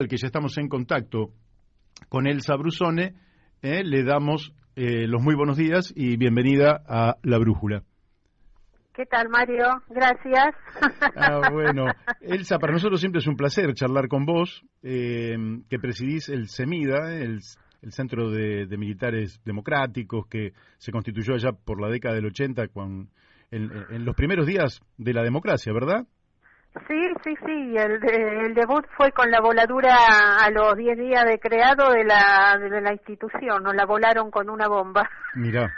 el que ya estamos en contacto con Elsa Brusone, le damos los muy buenos días y bienvenida a La Brújula. ¿Qué tal, Mario? Gracias. Bueno, Elsa, para nosotros siempre es un placer charlar con vos, que presidís el CEMIDA, el Centro de Militares Democráticos, que se constituyó allá por la década del 80, en los primeros días de la democracia, ¿verdad? Sí, el debut fue con la voladura a los 10 días de creado de la institución, nos la volaron con una bomba. Mirá,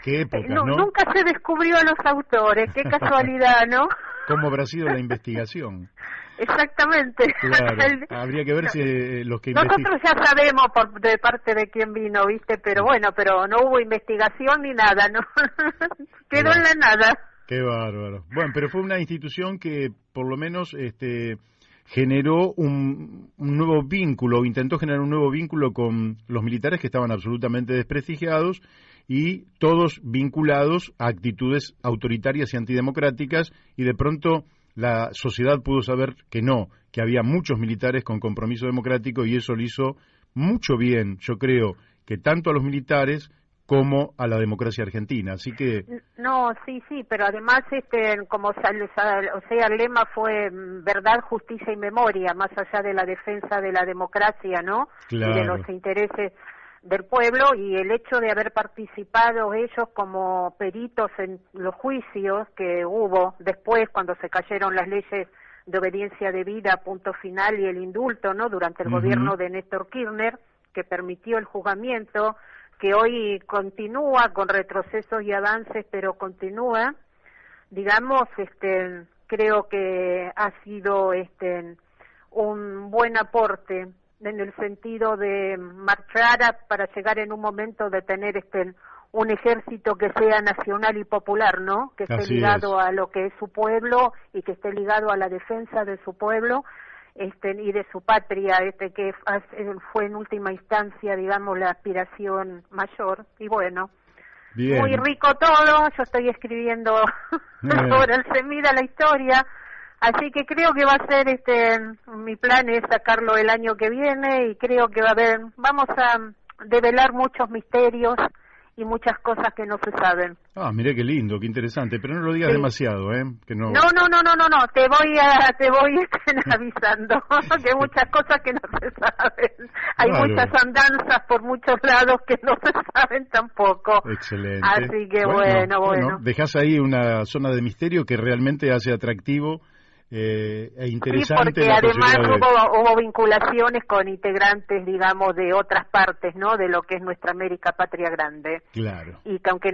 qué época, ¿no? Nunca se descubrió a los autores, qué casualidad, ¿no? ¿Cómo habrá sido la investigación? Exactamente. Claro, habría que ver si los que nosotros ya sabemos de parte de quién vino, ¿viste? Pero bueno, pero no hubo investigación ni nada, ¿no? Quedó en la nada. Qué bárbaro. Bueno, pero fue una institución que por lo menos generó un nuevo vínculo, o intentó generar un nuevo vínculo con los militares que estaban absolutamente desprestigiados y todos vinculados a actitudes autoritarias y antidemocráticas, y de pronto la sociedad pudo saber que no, que había muchos militares con compromiso democrático, y eso le hizo mucho bien, yo creo, que tanto a los militares como a la democracia argentina, así que... No, sí, pero además, como el lema fue verdad, justicia y memoria, más allá de la defensa de la democracia, ¿no? Claro. Y de los intereses del pueblo, y el hecho de haber participado ellos como peritos en los juicios que hubo después, cuando se cayeron las leyes de obediencia debida, punto final, y el indulto, ¿no? Durante el gobierno de Néstor Kirchner, que permitió el juzgamiento, que hoy continúa con retrocesos y avances, pero continúa, digamos, creo que ha sido un buen aporte en el sentido de marchar para llegar en un momento de tener un ejército que sea nacional y popular, ¿no? Que esté ligado a lo que es su pueblo y que esté ligado a la defensa de su pueblo. Y de su patria, que fue en última instancia, digamos, la aspiración mayor. Y bueno, bien. Muy rico todo. Yo estoy escribiendo sobre el CEMIDA la historia, así que creo que va a ser, mi plan es sacarlo el año que viene, y creo que vamos a develar muchos misterios y muchas cosas que no se saben. Ah, mirá qué lindo, qué interesante, pero no lo digas demasiado, que no... No, te voy avisando que muchas cosas que no se saben. Hay muchas andanzas por muchos lados que no se saben tampoco. Excelente. Así que bueno. Dejás ahí una zona de misterio que realmente hace atractivo e interesante. Sí, porque además hubo vinculaciones con integrantes, digamos, de otras partes, ¿no? De lo que es nuestra América Patria Grande. Claro. Y aunque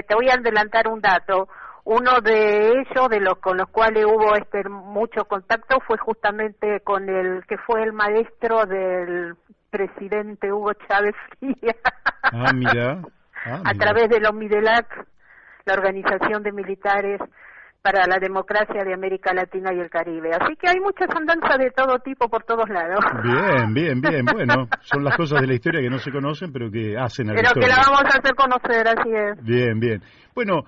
te voy a adelantar un dato, uno de ellos, con los cuales hubo mucho contacto, fue justamente con el que fue el maestro del presidente Hugo Chávez Frías. Ah, mira. A través de los MIDELAC, la Organización de Militares para la Democracia de América Latina y el Caribe. Así que hay muchas andanzas de todo tipo por todos lados. Bien. Bueno, son las cosas de la historia que no se conocen, pero que hacen a la historia. Pero que la vamos a hacer conocer, así es. Bien. Bueno,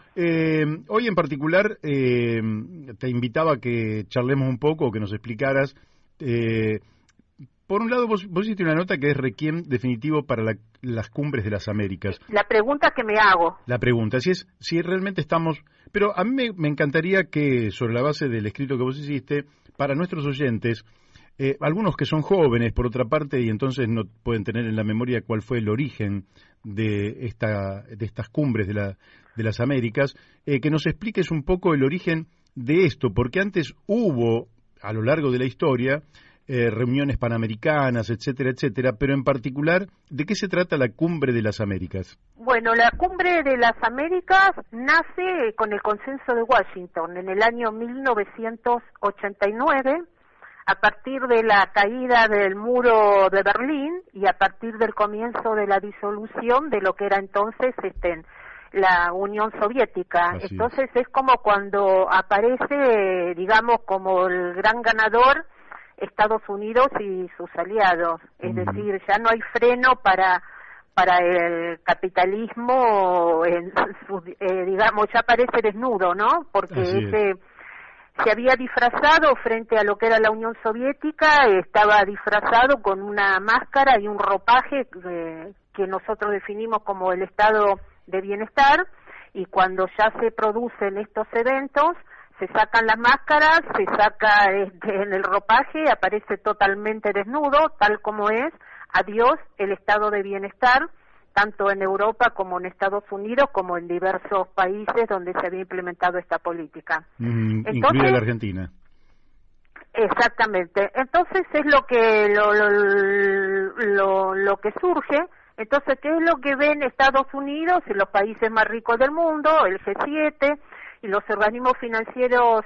hoy en particular te invitaba a que charlemos un poco, que nos explicaras. Por un lado, vos hiciste una nota que es requiem definitivo para las cumbres de las Américas. La pregunta que me hago. La pregunta, si realmente estamos... Pero a mí me encantaría que, sobre la base del escrito que vos hiciste, para nuestros oyentes, algunos que son jóvenes, por otra parte, y entonces no pueden tener en la memoria cuál fue el origen de estas cumbres de las Américas, que nos expliques un poco el origen de esto, porque antes hubo, a lo largo de la historia, reuniones panamericanas, etcétera, pero en particular, ¿de qué se trata la Cumbre de las Américas? Bueno, la Cumbre de las Américas nace con el Consenso de Washington en el año 1989, a partir de la caída del muro de Berlín y a partir del comienzo de la disolución de lo que era entonces la Unión Soviética. Entonces es como cuando aparece, digamos, como el gran ganador Estados Unidos y sus aliados, es decir, ya no hay freno para el capitalismo, digamos, ya parece desnudo, ¿no? Porque se había disfrazado frente a lo que era la Unión Soviética, estaba disfrazado con una máscara y un ropaje que nosotros definimos como el estado de bienestar, y cuando ya se producen estos eventos, se sacan las máscaras, se saca en el ropaje, aparece totalmente desnudo, tal como es, adiós el estado de bienestar, tanto en Europa como en Estados Unidos, como en diversos países donde se había implementado esta política. Entonces, incluida la Argentina. Exactamente. Entonces es lo que lo que surge. Entonces, ¿qué es lo que ven Estados Unidos y los países más ricos del mundo, el G7 y los organismos financieros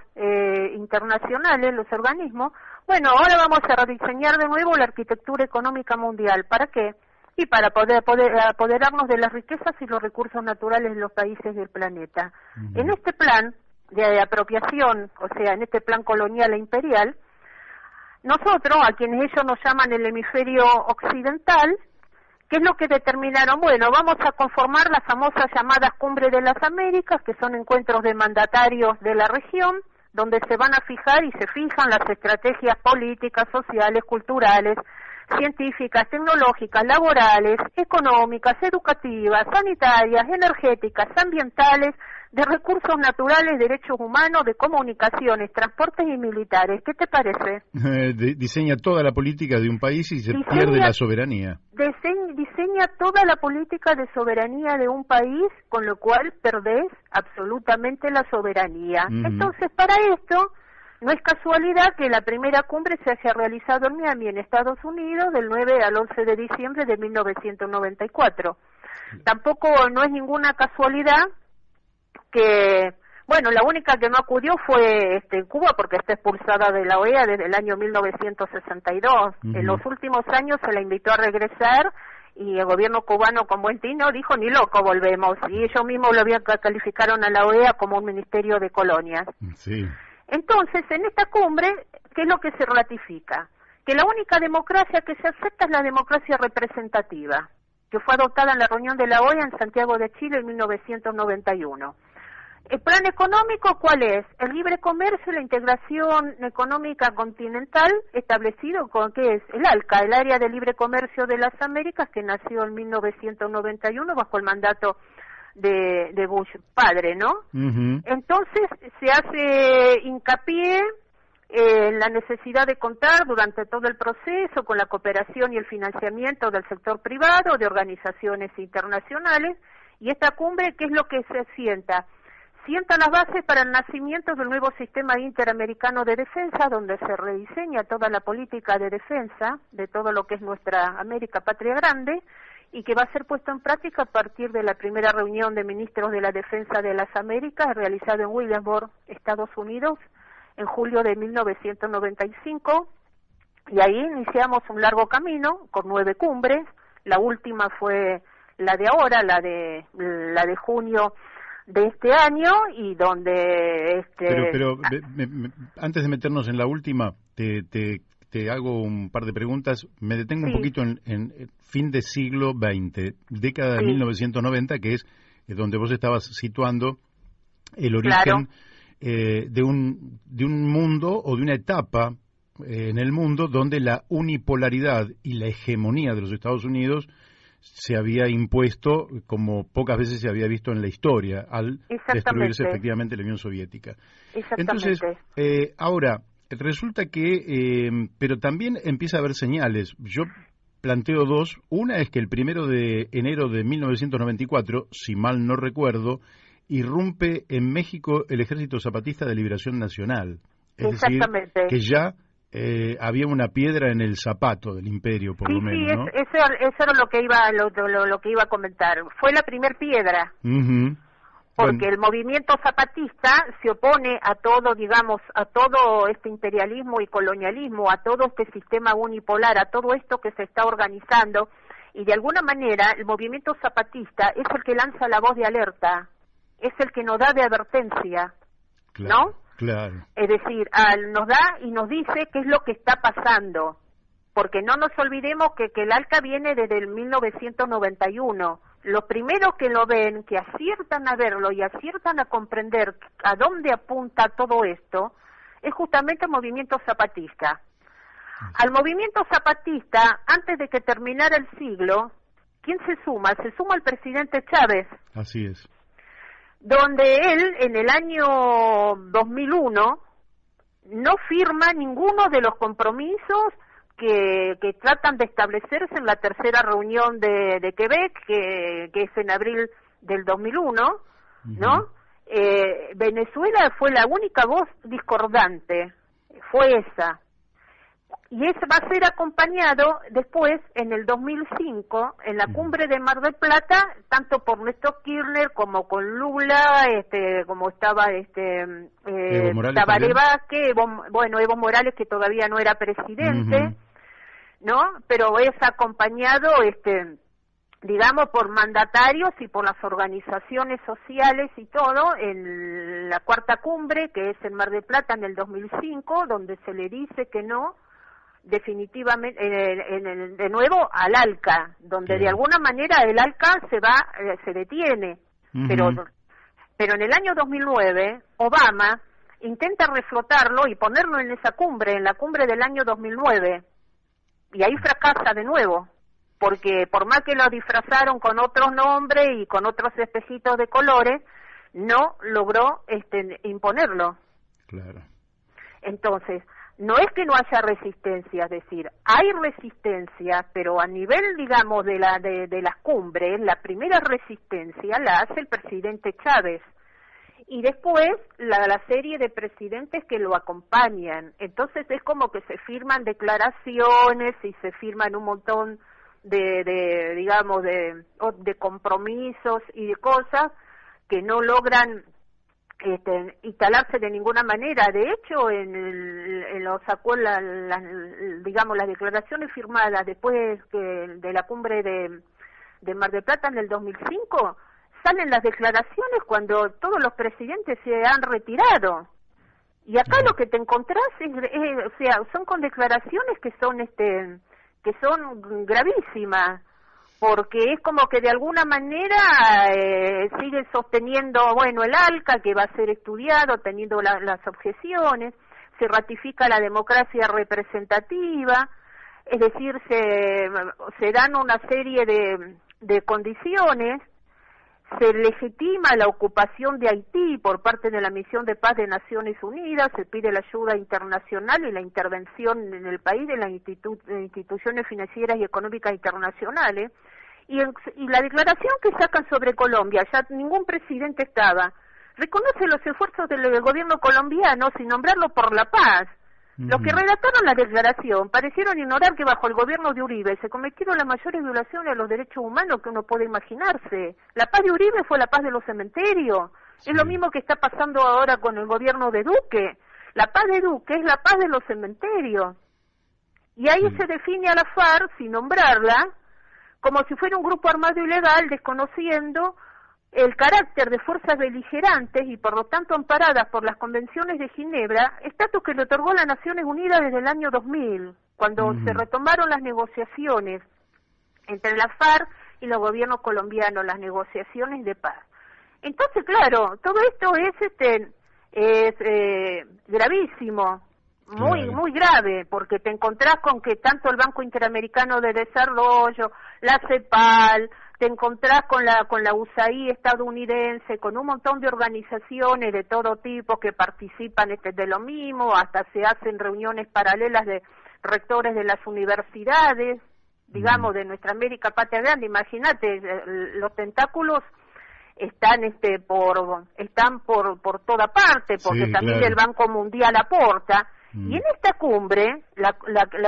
internacionales, los organismos? Bueno, ahora vamos a rediseñar de nuevo la arquitectura económica mundial. ¿Para qué? Y para poder apoderarnos de las riquezas y los recursos naturales de los países del planeta. En este plan de apropiación, o sea, en este plan colonial e imperial, nosotros, a quienes ellos nos llaman el hemisferio occidental, ¿qué es lo que determinaron? Bueno, vamos a conformar las famosas llamadas Cumbres de las Américas, que son encuentros de mandatarios de la región, donde se van a fijar y se fijan las estrategias políticas, sociales, culturales, científicas, tecnológicas, laborales, económicas, educativas, sanitarias, energéticas, ambientales, de recursos naturales, derechos humanos, de comunicaciones, transportes y militares. ¿Qué te parece? Diseña toda la política de un país y se pierde la soberanía. Diseña toda la política de soberanía de un país, con lo cual perdés absolutamente la soberanía. Entonces, para esto, no es casualidad que la primera cumbre se haya realizado en Miami, en Estados Unidos, del 9 al 11 de diciembre de 1994. Tampoco no es ninguna casualidad que, bueno, la única que no acudió fue Cuba, porque está expulsada de la OEA desde el año 1962. En los últimos años se la invitó a regresar y el gobierno cubano, con buen tino, dijo, ni loco volvemos, y ellos mismos calificaron a la OEA como un ministerio de colonias. Sí. Entonces, en esta cumbre, ¿qué es lo que se ratifica? Que la única democracia que se acepta es la democracia representativa, que fue adoptada en la reunión de la OEA en Santiago de Chile en 1991. ¿El plan económico cuál es? El libre comercio y la integración económica continental, establecido con, ¿qué es? El ALCA, el Área de Libre Comercio de las Américas, que nació en 1991 bajo el mandato de Bush padre, ¿no? Entonces se hace hincapié en la necesidad de contar durante todo el proceso con la cooperación y el financiamiento del sector privado, de organizaciones internacionales, y esta cumbre, ¿qué es lo que se sienta? Sienta las bases para el nacimiento del nuevo sistema interamericano de defensa, donde se rediseña toda la política de defensa de todo lo que es nuestra América Patria Grande, y que va a ser puesto en práctica a partir de la primera reunión de ministros de la Defensa de las Américas realizada en Williamsburg, Estados Unidos, en julio de 1995, y ahí iniciamos un largo camino con 9 cumbres. La última fue la de ahora, la de junio de este año, y donde Pero antes de meternos en la última, te hago un par de preguntas. Me detengo un poquito en fin de siglo XX, década de 1990, que es donde vos estabas situando el origen de un mundo o de una etapa en el mundo donde la unipolaridad y la hegemonía de los Estados Unidos se había impuesto como pocas veces se había visto en la historia al destruirse efectivamente la Unión Soviética. Entonces, ahora, resulta que, pero también empieza a haber señales. Yo planteo dos. Una es que el 1 de enero de 1994, si mal no recuerdo, irrumpe en México el Ejército Zapatista de Liberación Nacional. Es decir, que ya había una piedra en el zapato del imperio, por lo menos, ¿no? Eso era lo que iba a comentar. Fue la primer piedra. Porque el movimiento zapatista se opone a todo, digamos, a todo este imperialismo y colonialismo, a todo este sistema unipolar, a todo esto que se está organizando, y de alguna manera el movimiento zapatista es el que lanza la voz de alerta, es el que nos da de advertencia, ¿no? Claro. Es decir, nos da y nos dice qué es lo que está pasando, porque no nos olvidemos que el ALCA viene desde el 1991. Los primeros que lo ven, que aciertan a verlo y aciertan a comprender a dónde apunta todo esto, es justamente el movimiento zapatista. Al movimiento zapatista, antes de que terminara el siglo, ¿quién se suma? Se suma el presidente Chávez. Así es. Donde él, en el año 2001, no firma ninguno de los compromisos que tratan de establecerse en la tercera reunión de Quebec, que es en abril del 2001, ¿no? Venezuela fue la única voz discordante, fue esa. Y eso va a ser acompañado después, en el 2005, en la cumbre de Mar del Plata, tanto por Néstor Kirchner como con Lula, como estaba Tabaré Vázquez, Evo Morales, que todavía no era presidente, ¿no? Pero es acompañado, digamos, por mandatarios y por las organizaciones sociales y todo, en la cuarta cumbre, que es en Mar del Plata en el 2005, donde se le dice que no, definitivamente, de nuevo al ALCA, donde de alguna manera el ALCA se detiene, pero en el año 2009 Obama intenta reflotarlo y ponerlo en esa cumbre, en la cumbre del año 2009, y ahí fracasa de nuevo, porque por más que lo disfrazaron con otros nombres y con otros espejitos de colores, no logró imponerlo. Claro. Entonces, no es que no haya resistencia, es decir, hay resistencia, pero a nivel, digamos, de las cumbres, la primera resistencia la hace el presidente Chávez, y después la serie de presidentes que lo acompañan. Entonces es como que se firman declaraciones y se firman un montón digamos, de compromisos y de cosas que no logran instalarse de ninguna manera. De hecho, lo sacó digamos, las declaraciones firmadas después de la cumbre de Mar del Plata en el 2005, salen las declaraciones cuando todos los presidentes se han retirado. Y acá lo que te encontrás o sea, son con declaraciones que son gravísimas, porque es como que de alguna manera siguen sosteniendo, bueno, el ALCA, que va a ser estudiado, teniendo las objeciones, se ratifica la democracia representativa, es decir, se dan una serie de condiciones, se legitima la ocupación de Haití por parte de la Misión de Paz de Naciones Unidas, se pide la ayuda internacional y la intervención en el país de las instituciones financieras y económicas internacionales, y la declaración que sacan sobre Colombia, ya ningún presidente estaba, reconoce los esfuerzos del gobierno colombiano sin nombrarlo por la paz. Los que redactaron la declaración parecieron ignorar que bajo el gobierno de Uribe se cometieron las mayores violaciones a los derechos humanos que uno puede imaginarse. La paz de Uribe fue la paz de los cementerios. Sí. Es lo mismo que está pasando ahora con el gobierno de Duque. La paz de Duque es la paz de los cementerios. Y ahí se define a la FARC, sin nombrarla, como si fuera un grupo armado ilegal, desconociendo el carácter de fuerzas beligerantes y por lo tanto amparadas por las convenciones de Ginebra, estatus que le otorgó las Naciones Unidas desde el año 2000, cuando se retomaron las negociaciones entre la FARC y los gobiernos colombianos, las negociaciones de paz. Entonces, claro, todo esto es gravísimo, muy grave, porque te encontrás con que tanto el Banco Interamericano de Desarrollo, la CEPAL, te encontrás con la USAID estadounidense, con un montón de organizaciones de todo tipo que participan de lo mismo, hasta se hacen reuniones paralelas de rectores de las universidades, digamos, de nuestra América Patria Grande. Imagínate, los tentáculos están por toda parte, porque también el Banco Mundial aporta. Y en esta cumbre, la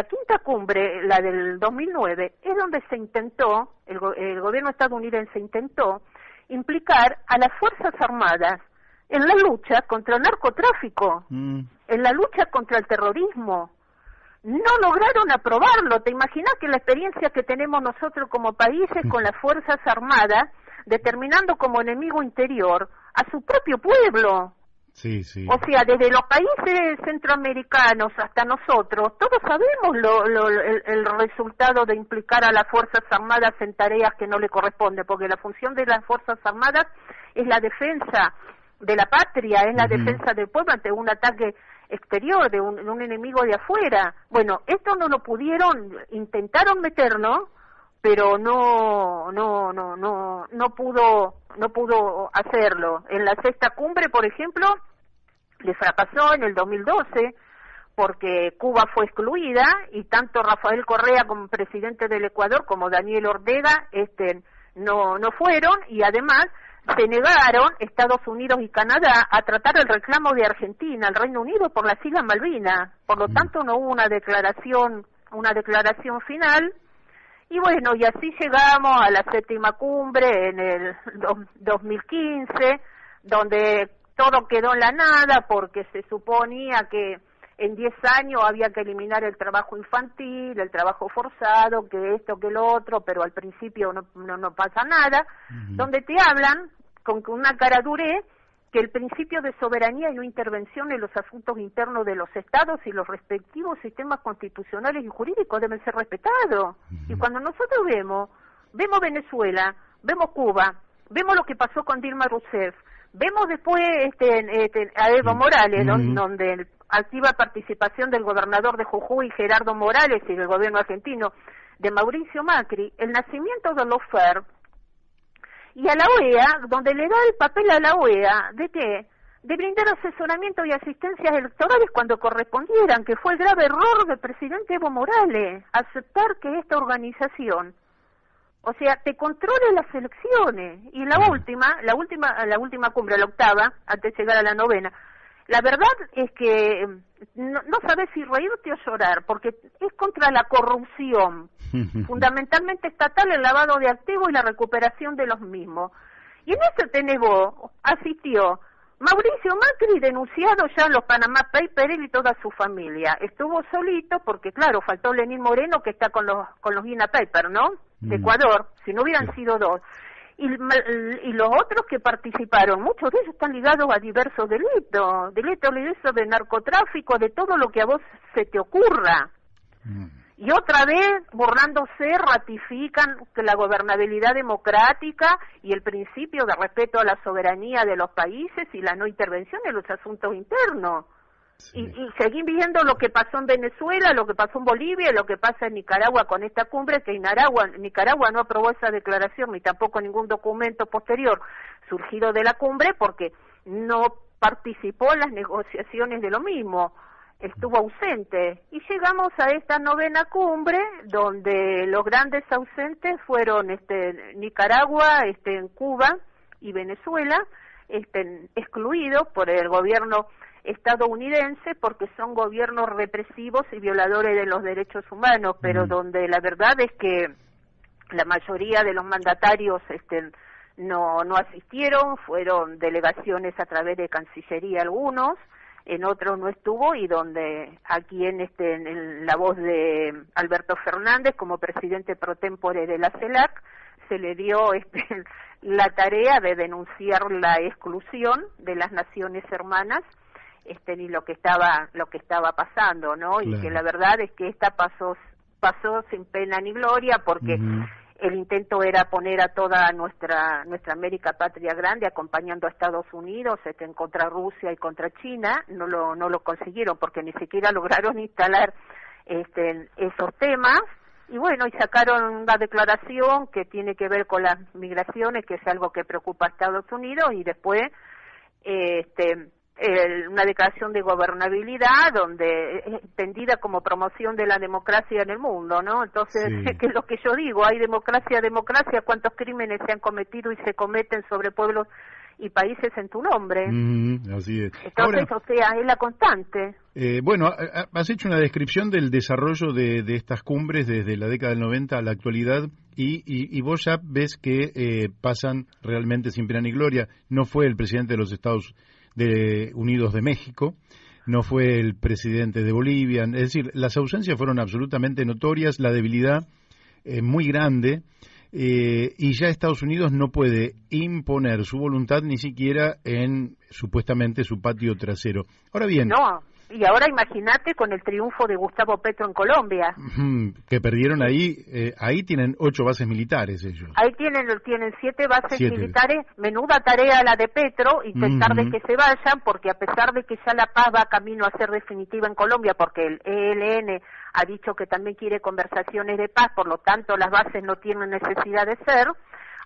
quinta cumbre, la del 2009, es donde se intentó, el gobierno estadounidense intentó implicar a las Fuerzas Armadas en la lucha contra el narcotráfico, en la lucha contra el terrorismo. No lograron aprobarlo. ¿Te imaginas que la experiencia que tenemos nosotros como países con las Fuerzas Armadas, determinando como enemigo interior a su propio pueblo? Sí, sí. O sea, desde los países centroamericanos hasta nosotros, todos sabemos el resultado de implicar a las Fuerzas Armadas en tareas que no le corresponden, porque la función de las Fuerzas Armadas es la defensa de la patria, es la defensa del pueblo ante un ataque exterior, de un enemigo de afuera. Bueno, esto no lo pudieron, intentaron meterlo, pero no pudo hacerlo. En la sexta cumbre, por ejemplo, le fracasó en el 2012 porque Cuba fue excluida y tanto Rafael Correa como presidente del Ecuador como Daniel Ortega no fueron, y además se negaron Estados Unidos y Canadá a tratar el reclamo de Argentina al Reino Unido por las Islas Malvinas. Por lo tanto, no hubo una declaración final. Y bueno, y así llegamos a la séptima cumbre en el 2015, donde todo quedó en la nada porque se suponía que en 10 años había que eliminar el trabajo infantil, el trabajo forzado, que esto, que lo otro, pero al principio no pasa nada, donde te hablan con una cara duré que el principio de soberanía y no intervención en los asuntos internos de los estados y los respectivos sistemas constitucionales y jurídicos deben ser respetados. Y cuando nosotros vemos Venezuela, vemos Cuba, vemos lo que pasó con Dilma Rousseff, vemos después a Evo Morales, donde activa participación del gobernador de Jujuy, Gerardo Morales, y del gobierno argentino de Mauricio Macri, el nacimiento de los FARC, y a la OEA, donde le da el papel a la OEA, ¿de qué? De brindar asesoramiento y asistencias electorales cuando correspondieran, que fue el grave error del presidente Evo Morales, aceptar que esta organización, o sea, te controle las elecciones. Y la última cumbre, la octava, antes de llegar a la novena, la verdad es que no sabes si reírte o llorar, porque es contra la corrupción, fundamentalmente estatal, el lavado de activos y la recuperación de los mismos. Y en eso asistió Mauricio Macri, denunciado ya en los Panama Papers, él y toda su familia. Estuvo solito porque, claro, faltó Lenín Moreno, que está con los INA Papers, ¿no?, de Ecuador, si no hubieran sido dos. Y los otros que participaron, muchos de ellos están ligados a diversos delitos de narcotráfico, de todo lo que a vos se te ocurra. Y otra vez, burlándose, ratifican que la gobernabilidad democrática y el principio de respeto a la soberanía de los países y la no intervención en los asuntos internos. Sí. Y seguir viendo lo que pasó en Venezuela, lo que pasó en Bolivia, lo que pasa en Nicaragua con esta cumbre, que Nicaragua no aprobó esa declaración ni tampoco ningún documento posterior surgido de la cumbre porque no participó en las negociaciones de lo mismo, estuvo ausente. Y llegamos a esta novena cumbre donde los grandes ausentes fueron Nicaragua, Cuba y Venezuela, excluidos por el gobierno estadounidense porque son gobiernos represivos y violadores de los derechos humanos, pero donde la verdad es que la mayoría de los mandatarios no asistieron, fueron delegaciones a través de Cancillería algunos, en otros no estuvo, y donde aquí en la voz de Alberto Fernández como presidente pro tempore de la CELAC se le dio la tarea de denunciar la exclusión de las naciones hermanas y lo que estaba pasando, ¿no? Claro. Y que la verdad es que esta pasó sin pena ni gloria porque el intento era poner a toda nuestra América patria grande acompañando a Estados Unidos contra Rusia y contra China. No lo consiguieron porque ni siquiera lograron instalar esos temas. Y bueno, y sacaron una declaración que tiene que ver con las migraciones, que es algo que preocupa a Estados Unidos, y después una declaración de gobernabilidad donde entendida como promoción de la democracia en el mundo, ¿no? Entonces, que es lo que yo digo, hay democracia, cuántos crímenes se han cometido y se cometen sobre pueblos y países en tu nombre. Así es. Entonces, es la constante. Bueno, has hecho una descripción del desarrollo de estas cumbres desde la década del 90 a la actualidad y vos ya ves que pasan realmente sin pena ni gloria. No fue el presidente de los Estados Unidos de México, no fue el presidente de Bolivia, es decir, las ausencias fueron absolutamente notorias, la debilidad muy grande, y ya Estados Unidos no puede imponer su voluntad ni siquiera en supuestamente su patio trasero. Ahora bien, Y ahora imagínate con el triunfo de Gustavo Petro en Colombia. Que perdieron ahí, ahí tienen 8 bases militares ellos. Ahí tienen 7 bases militares, menuda tarea la de Petro, intentar de que se vayan, porque a pesar de que ya la paz va camino a ser definitiva en Colombia, porque el ELN ha dicho que también quiere conversaciones de paz, por lo tanto las bases no tienen necesidad de ser.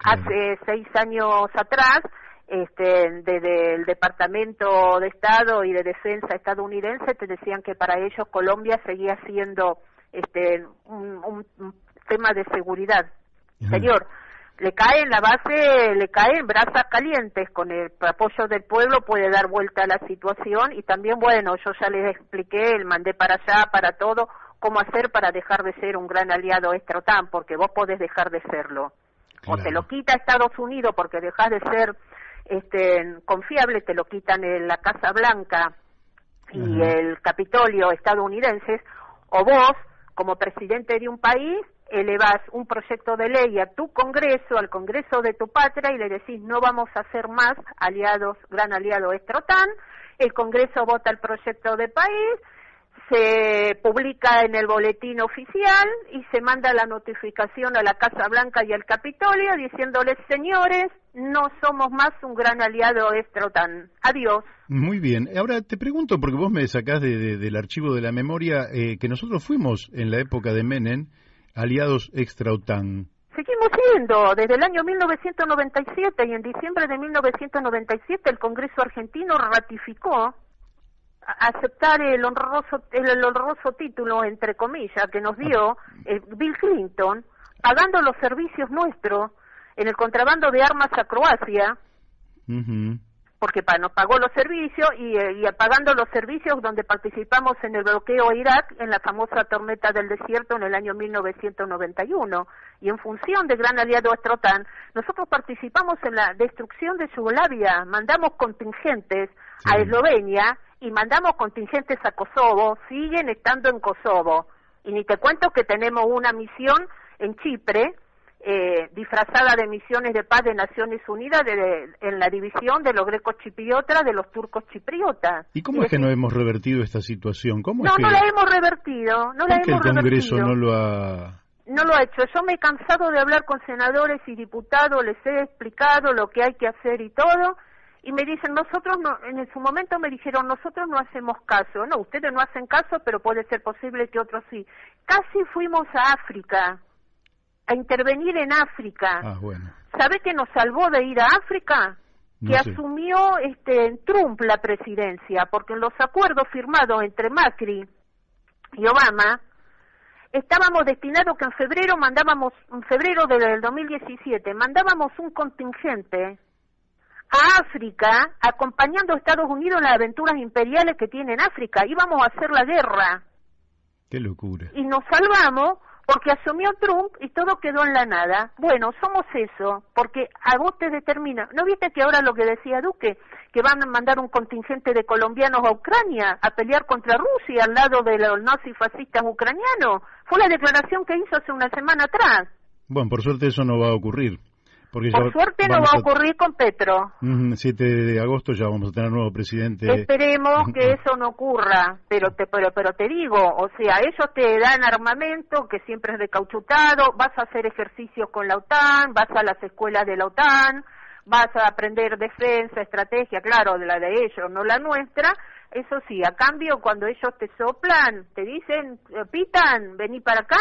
Hace 6 años atrás, desde el Departamento de Estado y de Defensa estadounidense te decían que para ellos Colombia seguía siendo un tema de seguridad interior. Le cae en la base, le cae en brasas calientes, con el apoyo del pueblo puede dar vuelta a la situación y también, bueno, yo ya les expliqué, mandé para allá, para todo, cómo hacer para dejar de ser un gran aliado extra-OTAN, porque vos podés dejar de serlo. Claro. O te lo quita Estados Unidos porque dejás de ser confiable, te lo quitan en la Casa Blanca y el Capitolio estadounidenses, o vos, como presidente de un país, elevas un proyecto de ley a tu Congreso, al Congreso de tu patria, y le decís no vamos a ser más aliados, gran aliado extra-OTAN, el Congreso vota el proyecto de país, se publica en el boletín oficial y se manda la notificación a la Casa Blanca y al Capitolio diciéndoles, señores, no somos más un gran aliado extra-OTAN. Adiós. Muy bien. Ahora te pregunto, porque vos me sacás del archivo de la memoria, que nosotros fuimos en la época de Menem aliados extra-OTAN. Seguimos siendo, desde el año 1997 y en diciembre de 1997 el Congreso argentino ratificó aceptar el honroso título, entre comillas, que nos dio Bill Clinton, pagando los servicios nuestros en el contrabando de armas a Croacia, porque nos pagó los servicios y pagando los servicios donde participamos en el bloqueo a Irak en la famosa tormenta del desierto en el año 1991. Y en función de gran aliado extra-OTAN, nosotros participamos en la destrucción de Yugoslavia, mandamos contingentes a Eslovenia y mandamos contingentes a Kosovo, siguen estando en Kosovo. Y ni te cuento que tenemos una misión en Chipre, disfrazada de misiones de paz de Naciones Unidas en la división de los grecos chipriotas de los turcos chipriotas. ¿Y cómo es que no hemos revertido esta situación? ¿Cómo es que... no la hemos revertido, no la hemos revertido. ¿Por qué el Congreso no lo ha...? No lo ha hecho. Yo me he cansado de hablar con senadores y diputados, les he explicado lo que hay que hacer y todo, y me dicen, nosotros no, en su momento me dijeron, nosotros no hacemos caso. No, ustedes no hacen caso, pero puede ser posible que otros sí. Casi fuimos a África, a intervenir en África. Bueno. ¿Sabe qué nos salvó de ir a África? Que asumió Trump la presidencia, porque en los acuerdos firmados entre Macri y Obama, estábamos destinados que en febrero del 2017, mandábamos un contingente a África, acompañando a Estados Unidos en las aventuras imperiales que tiene en África. Íbamos a hacer la guerra. ¡Qué locura! Y nos salvamos porque asumió Trump y todo quedó en la nada. Bueno, somos eso, porque a vos te determina. ¿No viste que ahora lo que decía Duque, que van a mandar un contingente de colombianos a Ucrania a pelear contra Rusia al lado de los nazifascistas ucranianos? Fue la declaración que hizo hace una semana atrás. Bueno, por suerte eso no va a ocurrir. Por suerte no va a ocurrir con Petro. 7 de agosto ya vamos a tener nuevo presidente. Esperemos que eso no ocurra, pero te digo, o sea, ellos te dan armamento que siempre es recauchutado, vas a hacer ejercicios con la OTAN, vas a las escuelas de la OTAN, vas a aprender defensa, estrategia, claro, de la de ellos, no la nuestra. Eso sí, a cambio, cuando ellos te soplan, te dicen, pitan, vení para acá,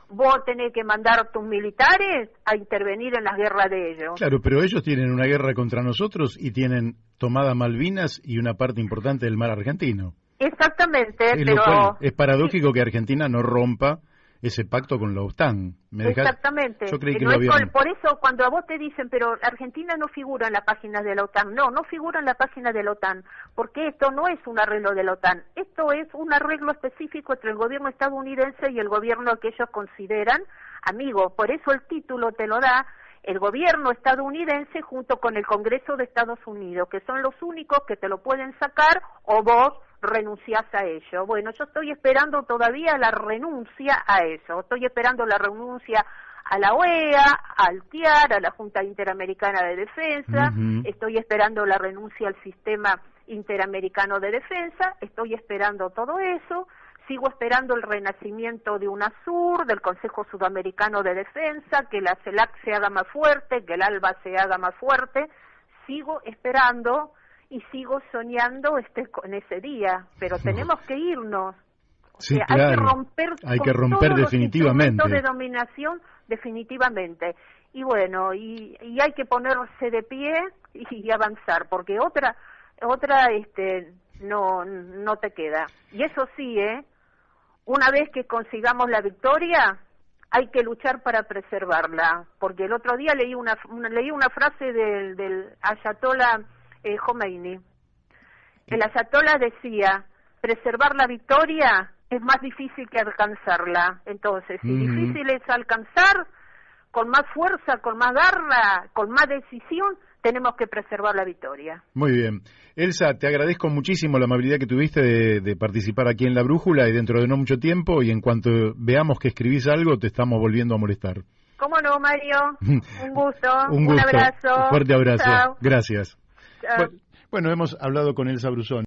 vos tenés que mandar tus militares a intervenir en las guerras de ellos. Claro, pero ellos tienen una guerra contra nosotros y tienen tomada Malvinas y una parte importante del mar argentino. Exactamente, pero... Es paradójico que Argentina no rompa ese pacto con la OTAN. Exactamente. Yo creí que no lo habían... Por eso cuando a vos te dicen, pero Argentina no figura en la página de la OTAN. No figura en la página de la OTAN, porque esto no es un arreglo de la OTAN. Esto es un arreglo específico entre el gobierno estadounidense y el gobierno que ellos consideran amigo. Por eso el título te lo da el gobierno estadounidense junto con el Congreso de Estados Unidos, que son los únicos que te lo pueden sacar o vos renunciás a ello. Bueno, yo estoy esperando todavía la renuncia a eso. Estoy esperando la renuncia a la OEA, al TIAR, a la Junta Interamericana de Defensa. Estoy esperando la renuncia al sistema Interamericano de Defensa, estoy esperando todo eso, sigo esperando el renacimiento de UNASUR, del Consejo Sudamericano de Defensa, que la CELAC se haga más fuerte, que el ALBA se haga más fuerte, sigo esperando y sigo soñando con ese día, pero tenemos que irnos. Sí, claro. Hay que romper definitivamente. Los instrumentos de dominación definitivamente. Y bueno, y hay que ponerse de pie y avanzar, porque otra no te queda. Y eso sí, una vez que consigamos la victoria, hay que luchar para preservarla, porque el otro día leí una frase del ayatolá Khomeini. El ayatolá decía: preservar la victoria es más difícil que alcanzarla. Entonces, si difícil es alcanzar, con más fuerza, con más garra, con más decisión, tenemos que preservar la victoria. Muy bien. Elsa, te agradezco muchísimo la amabilidad que tuviste de participar aquí en La Brújula, y dentro de no mucho tiempo, y en cuanto veamos que escribís algo, te estamos volviendo a molestar. ¿Cómo no, Mario? Un gusto. Un gusto. Un abrazo. Un fuerte abrazo. Chao. Gracias. Chao. Bueno, hemos hablado con Elsa Bruzón.